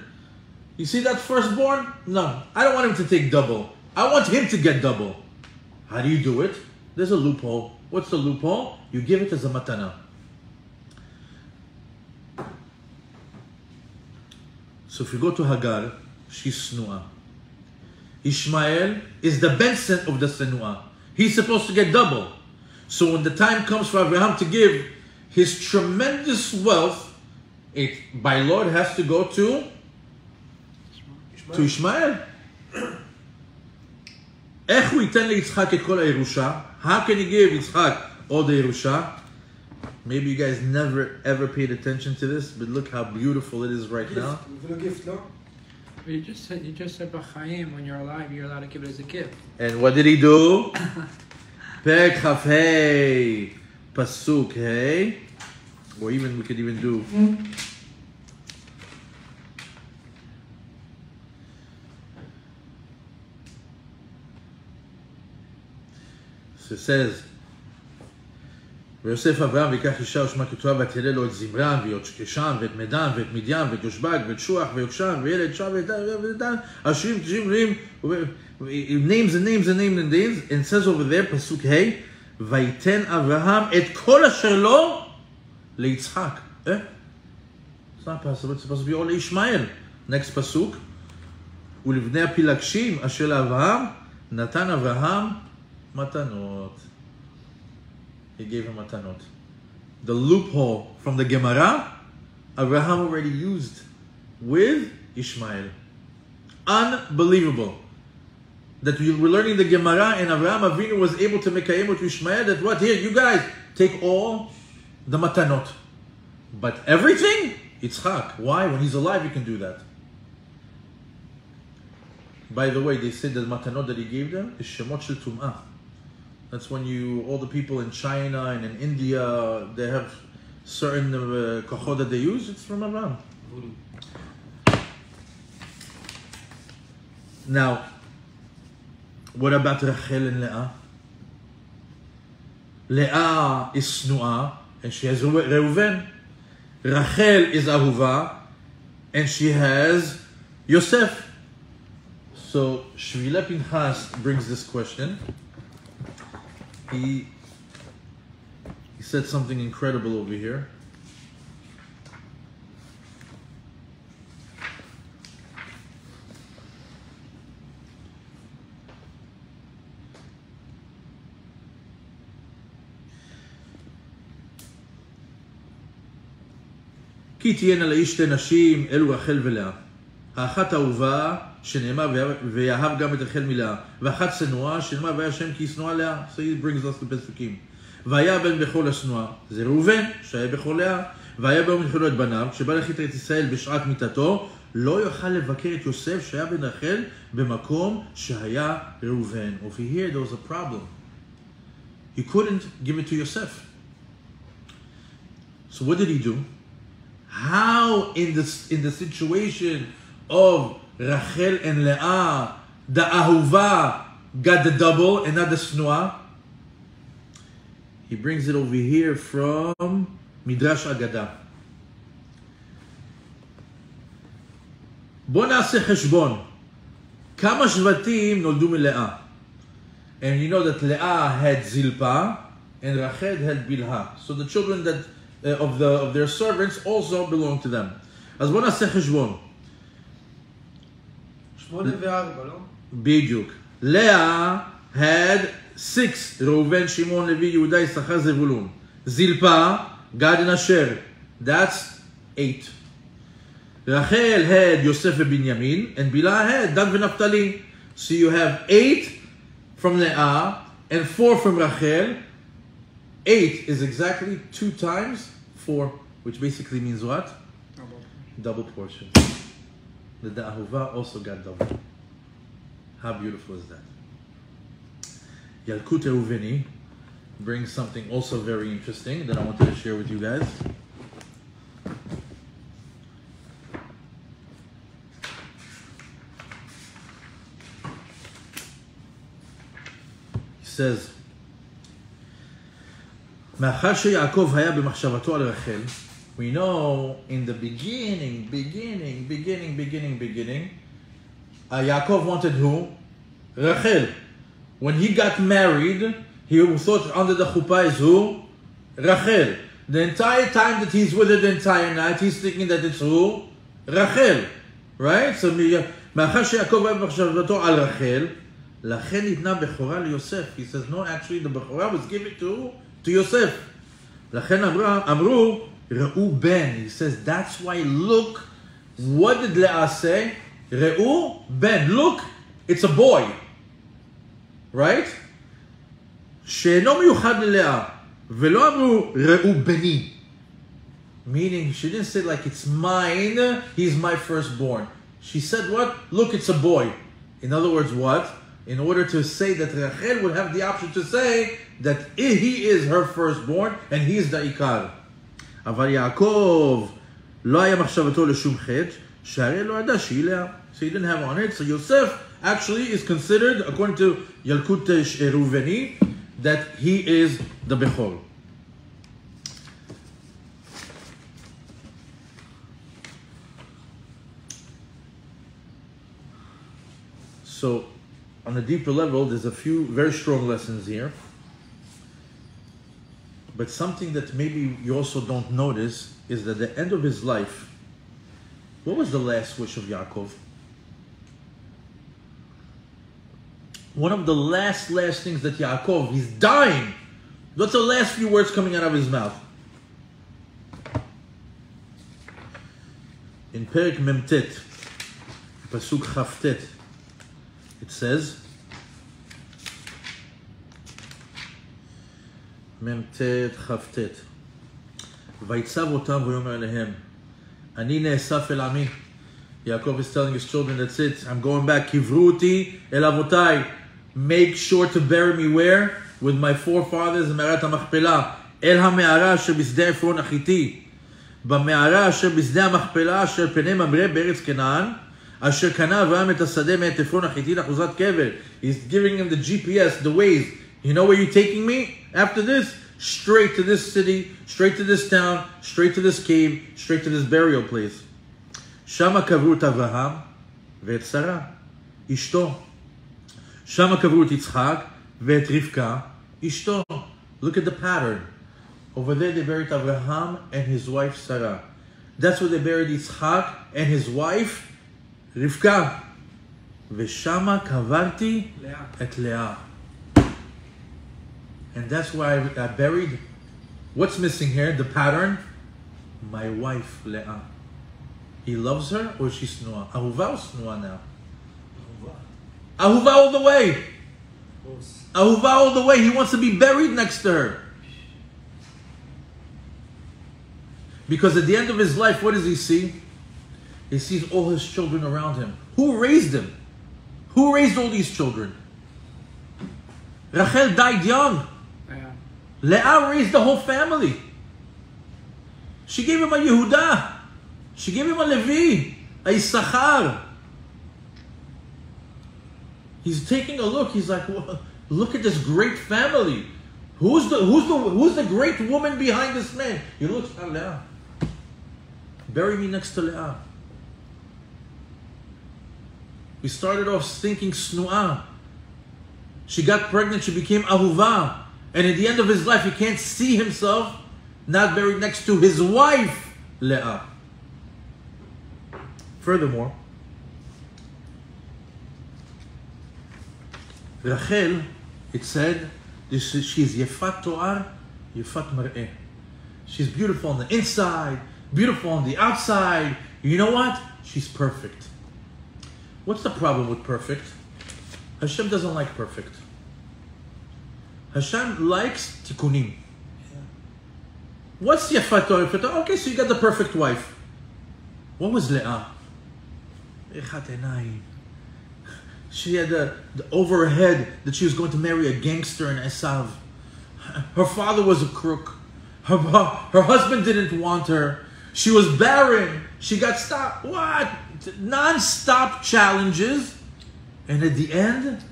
You see that firstborn? No, I don't want him to take double. I want him to get double. How do you do it? There's a loophole. What's the loophole? You give it as a matana. So if you go to Hagar, she's Snu'ah. Ishmael is the benson of the Senu'ah. He's supposed to get double. So when the time comes for Abraham to give his tremendous wealth, it by law it has to go to Ishmael. איך הוא ייתן ליצחק את כל הירושה? How can he give Yitzchak all the Yerusha? Maybe you guys never ever paid attention to this, but look how beautiful it is right now. gift, no? You just said B'chaim, when you're alive, you're allowed to give it as a gift. And what did he do? פרק כ"ה, פסוק ה', or even, we could even do so it says, ויוסף אברהם ויקח אישה ושמה כתובה ותהלה לו את זמרן ויוקשן ואת מדן ואת מדיין ואת יושבג ואת שוח ויוקשן וילד שב ודן עשירים תשעים רעים names and names and names and names, and it says over there פסוק ה' ויתן אברהם את כל אשר לו ליצחק. It's not possible, it's supposed to be all לישמעאל. next פסוק, ולבני הפילגשים אשר לאברהם נתן אברהם מתנות. He gave him matanot. The loophole from the Gemara, Abraham already used with Ishmael. Unbelievable. That we were learning the Gemara and Abraham Avinu was able to make a with Ishmael that what? Here, you guys, take all the matanot. But everything? Yitzchak. Why? When he's alive, you can do that. By the way, they said that matanot that he gave them is shemot shel tum'ah. That's when all the people in China and in India, they have certain kochot that they use. It's from Abraham. Now, what about Rachel and Leah? Leah is Snu'ah, and she has Reuven. Rachel is Ahuva, and she has Yosef. So, Shvila Pinchas brings this question. He said something incredible over here. כי תהיינה לאיש שתי נשים, אלו רחל ולאה. האחת אהובה, שנאמר ויאהב גם את רחל מלאה, ואחת שנואה, שנאמר והיה שם כי שנואה לאה. So he brings us the פסוקים. והיה בן בכור לשנואה, זה ראובן, שהיה בכור לאה, והיה בן בכור את בניו, כשבא להחית את ישראל בשעת מיתתו, לא יוכל לבקר את יוסף שהיה בן רחל במקום שהיה ראובן. Over here there was a problem. He couldn't give it to Yosef. So what did he do? How in the situation of Rachel and Leah, the Ahuva got the double and not the Snua? He brings it over here from Midrash Agada. בוא נעשה חשבון. כמה שבטים נולדו מלאה? And you know that Leah had Zilpa and Rachel had Bilha. So the children that of their servants also belong to them. אז בוא נעשה חשבון. 8 ו4, לא? בדיוק. Leah had 6. ראובן, שמעון, לוי, יהודה, יששכר, זבולון. Zilpa, Gad and Asher. That's 8. Rachel had Yosef and Binyamin, and Bilhah had Dan and Naphtali. So you have 8 from Leah and 4 from Rachel. 8 is exactly 2 times 4, which basically means what? Double portion. The Ahuva also got double. How beautiful is that? Yalkut Reuveni brings something also very interesting that I wanted to share with you guys. He says, מאחר שיעקב היה במחשבתו על רחל, we know in the beginning, Yaakov wanted who? Rachel. When he got married, he thought under the chuppah is who? Rachel. The entire time that he's with her the entire night, he's thinking that it's who? Rachel. Right? So, מאחר שיעקב היה במחשבתו על רחל, לכן ניתנה בכורה ליוסף. He says, no, actually the בכורה was given to Yosef. לכן אמרו, ראו בן. He says, that's why, look, what did Leah say? ראו בן. Look, it's a boy. Right? שאינו מיוחד ללאה. ולא אמרו, ראו בני. Meaning, she didn't say like, it's mine, he's my firstborn. She said what? Look, it's a boy. In other words, what? in order to say that Rachel would have the option to say that he is her firstborn and he is the Ikar. אבל יעקב לא היה מחשבתו לשום חטא, שהרי לא ידע שהיא לאה. So he didn't have on it. So Yosef actually is considered, according to Yalkut Reuveni, that he is the Bechor. So, on a deeper level, there's a few very strong lessons here. But something that maybe you also don't notice is that at the end of his life, what was the last wish of Yaakov? One of the last things that Yaakov, he's dying. What's the last few words coming out of his mouth? In Perek Memtet, Pasuk Chavtet, it says, Memtet Chavtet, Vayetzav otam v'yomer lehem, Ani ne'esaf el ami. Yaakov is telling his children, that's it, I'm going back. Kivruti el avotai. Make sure to bury me where? With my forefathers in Me'arat HaMachpelah. El ha'me'ara asher b'sdei Efron achiti. B'me'ara asher b'sdei HaMachpelah asher penei mamre be'eretz Kenaan. Asher kana Avraham et hasadeh me'et Efron achiti l'achuzat kever. He's giving him the GPS, the ways. You know where you're taking me? After this, straight to this city, straight to this town, straight to this cave, straight to this burial place. Shama קברו את אברהם ואת שרה, אשתו. שמה קברו את יצחק ואת רבקה, אשתו. Look at the pattern. Over there they buried Abraham and his wife Sarah. That's where they buried Yitzchak and his wife Rivka. ושמה קברתי את לאה. And that's why I buried. What's missing here? The pattern. My wife Leah. He loves her, or is she snua? Ahuva or snua now? Ahuva all the way. Ahuva all the way. He wants to be buried next to her. Because at the end of his life, what does he see? He sees all his children around him. Who raised him? Who raised all these children? Rachel died young. Leah raised the whole family. She gave him a Yehuda. She gave him a Levi, a Issachar. He's taking a look. He's like, well, look at this great family. Who's the great woman behind this man? He looks at Leah. Bury me next to Leah. He started off thinking Snu'ah. She got pregnant. She became Ahuva. And at the end of his life, he can't see himself not buried next to his wife, Leah. Furthermore, Rachel, it said, she's Yefat To'ar, Yefat Mar'eh. She's beautiful on the inside, beautiful on the outside. You know what? She's perfect. What's the problem with perfect? Hashem doesn't like perfect. Hashem likes tikkunim. What's Yefat To'ar? Okay, so you got the perfect wife. What was Leah? She had the over her head that she was going to marry a gangster in Esav. Her father was a crook. Her husband didn't want her. She was barren. She got stopped. What? Non-stop challenges. And at the end,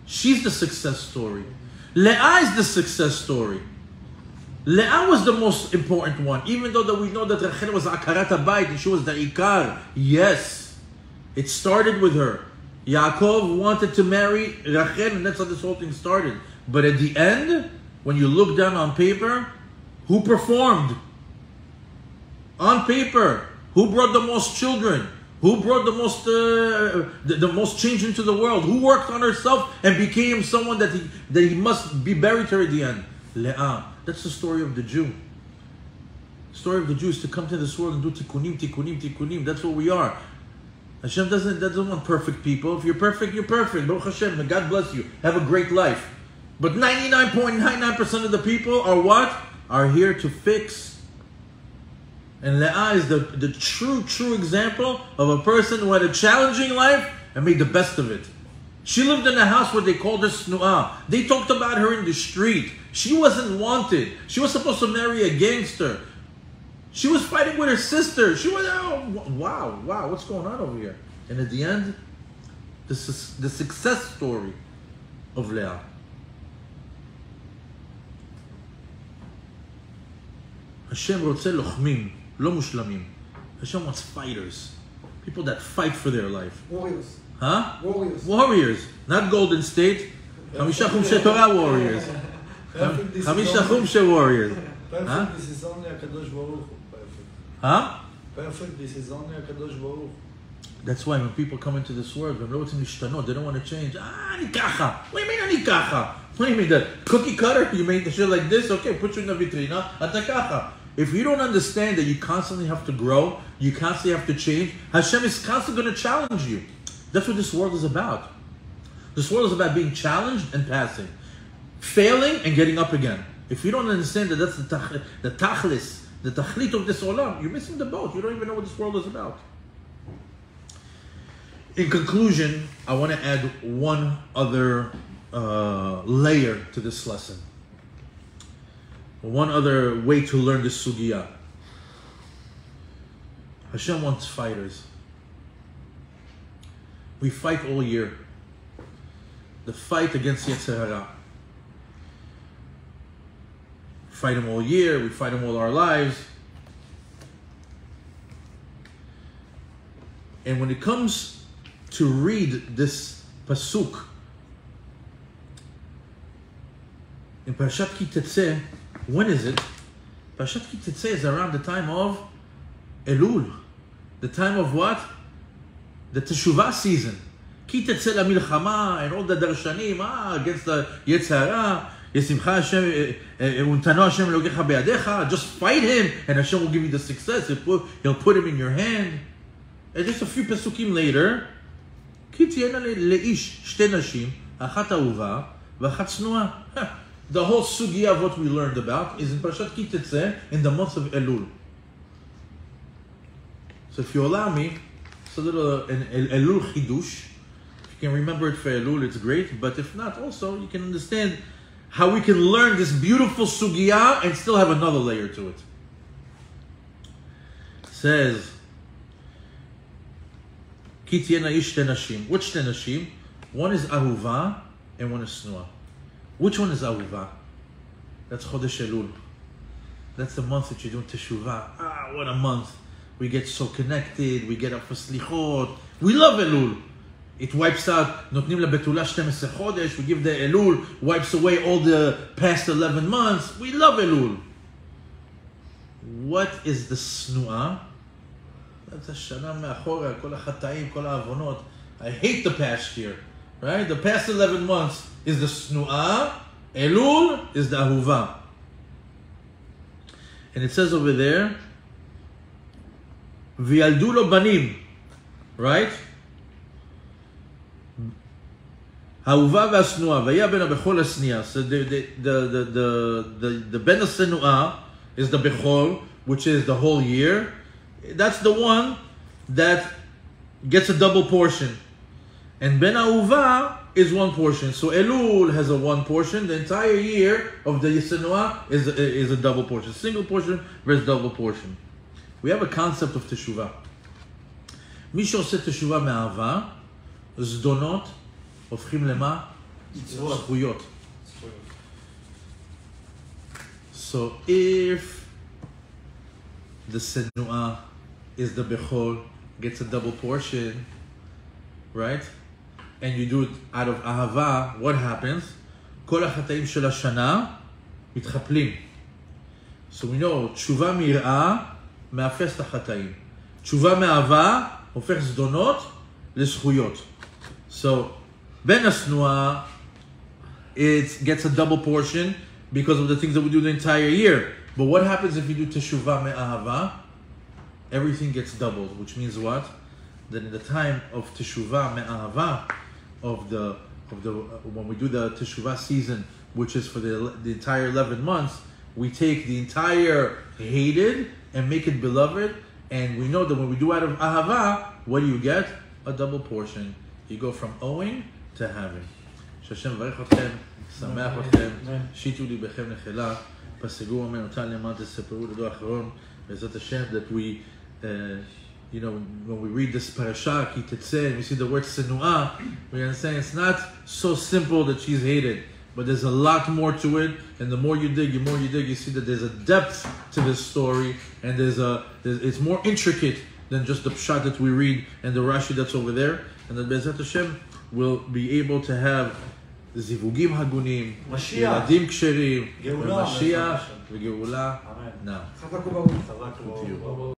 she's the success story. Leah is the success story. Leah was the most important one. Even though that we know that Rachel was Akarat Habayit and she was the Ikar. Yes. It started with her. Yaakov wanted to marry Rachel, and that's how this whole thing started. But at the end, when you look down on paper, who performed? On paper, who brought the most children? Who brought the most change into the world? Who worked on herself and became someone that he must be buried her at the end? Leah. That's the story of the Jew. The story of the Jew is to come to this world and do tikkunim, tikkunim, tikkunim. That's what we are. Hashem doesn't want perfect people. If you're perfect, you're perfect. Baruch Hashem, may God bless you. Have a great life. But 99.99% of the people are what? Are here to fix. And Leah is the true example of a person who had a challenging life and made the best of it. She lived in a house where they called her Snu'ah. They talked about her in the street. She wasn't wanted. She was supposed to marry a gangster. She was fighting with her sister. She was, wow, what's going on over here? And at the end, this is the success story of Leah. Hashem רוצה לוחמים, לא מושלמים. Hashem wants fighters. People that fight for their life. Warriors. Huh? Warriors. Warriors. Not Golden State. חמישה חומשי תורה warriors. חמישה חומשי warriors. Perfect, this is only הקדוש ברוך הוא. Perfect. Huh? Perfect, this is only הקדוש ברוך הוא. That's why when people come into this world, הם לא רוצים להשתנות, they don't want to change. אני ככה. What do you mean אני ככה? What do you mean, the cookie cutter? You made the shit like this? Okay, put you in the vitrina. אתה ככה. If you don't understand that you constantly have to grow, you constantly have to change, Hashem is constantly going to challenge you. That's what this world is about. This world is about being challenged and passing. Failing and getting up again. If you don't understand that that's the tachlis, the tachlit of this olam, you're missing the boat. You don't even know what this world is about. In conclusion, I want to add one other layer to this lesson. One other way to learn this sugya. Hashem wants fighters. We fight all year. The fight against Yetzer Hara. Fight him all year, we fight him all our lives. And when it comes to read this pasuk in Parashat Vayetze, when is it? Parashat Vayetze is around the time of Elul. The time of what? The Teshuvah season. Vayetze la milchama and all the darshanim against the Yetzer Hara. Yesimcha Hashem, untano Hashem elokecha beyadecha. Just fight him, and Hashem will give you the success. He'll put him in your hand. And just a few pesukim later, כי תהיינה לאיש שתי נשים, אחת אהובה ואחת שנואה. The whole sugya of what we learned about is in Parashat Vayetze in the month of Elul. So if you allow me, it's a little an Elul chidush. If you can remember it for Elul, it's great. But if not, also you can understand how we can learn this beautiful sugya and still have another layer to it. It says, Ki tiyena ish shte nashim. Which shte nashim? One is ahuva and one is snua. Which one is ahuva? That's Chodesh Elul. That's the month that you're doing teshuvah. What a month. We get so connected, we get up for slichot. We love Elul. It wipes out, נותנים לבתולה 12 חודש, we give the Elul, wipes away all the past 11 months. We love Elul. What is the snua? That's a shana מאחורה, כל החטאים, כל העוונות. I hate the past year, right? The past 11 months is the snua, Elul is the ahuva. And it says over there, v'yaldu lo banim, right? Ha'uva v'asnua, v'ya ben ha'bechol asniya. So the ben ha'senua is the bechol, which is the whole year. That's the one that gets a double portion. And ben ha'uva is one portion. So Elul has a one portion. The entire year of the senua is a double portion. Single portion versus double portion. We have a concept of teshuvah. מי שעושה תשובה מאהבה, זדונות הופכים למה? זכויות. So if the senua is the bechol, gets a double portion, right? And you do it out of ahava, what happens? כל החטאים של השנה מתחפלים. So we know, תשובה מיראה מאפס את החטאים. תשובה מאהבה הופך זדונות לזכויות. So, ben asnua, it gets a double portion because of the things that we do the entire year. But what happens if you do teshuvah me'ahava? Everything gets doubled, which means what? That in the time of teshuvah me'ahava, when we do the teshuvah season, which is for the entire 11 months, we take the entire hated and make it beloved. And we know that when we do out of ahava, what do you get? A double portion. You go from owing to have it. שהשם מברך אתכם, שמח אתכם, שיתו ליבכם נחלה, פסגו אמנותן למען תספרו לדור האחרון, בעזרת השם, that we, you know, when we read this parasha, ki tetzeh, and we see the word senua, we understand it's not so simple that she's hated, but there's a lot more to it, and the more you dig, you see that there's a depth to this story, and it's more intricate than just the pshat that we read and the Rashi that's over there, and that Be'ezrat Hashem will be able to have זיווגים הגונים, ילדים כשרים, ומשיח וגאולה. Now. חזק וברוך.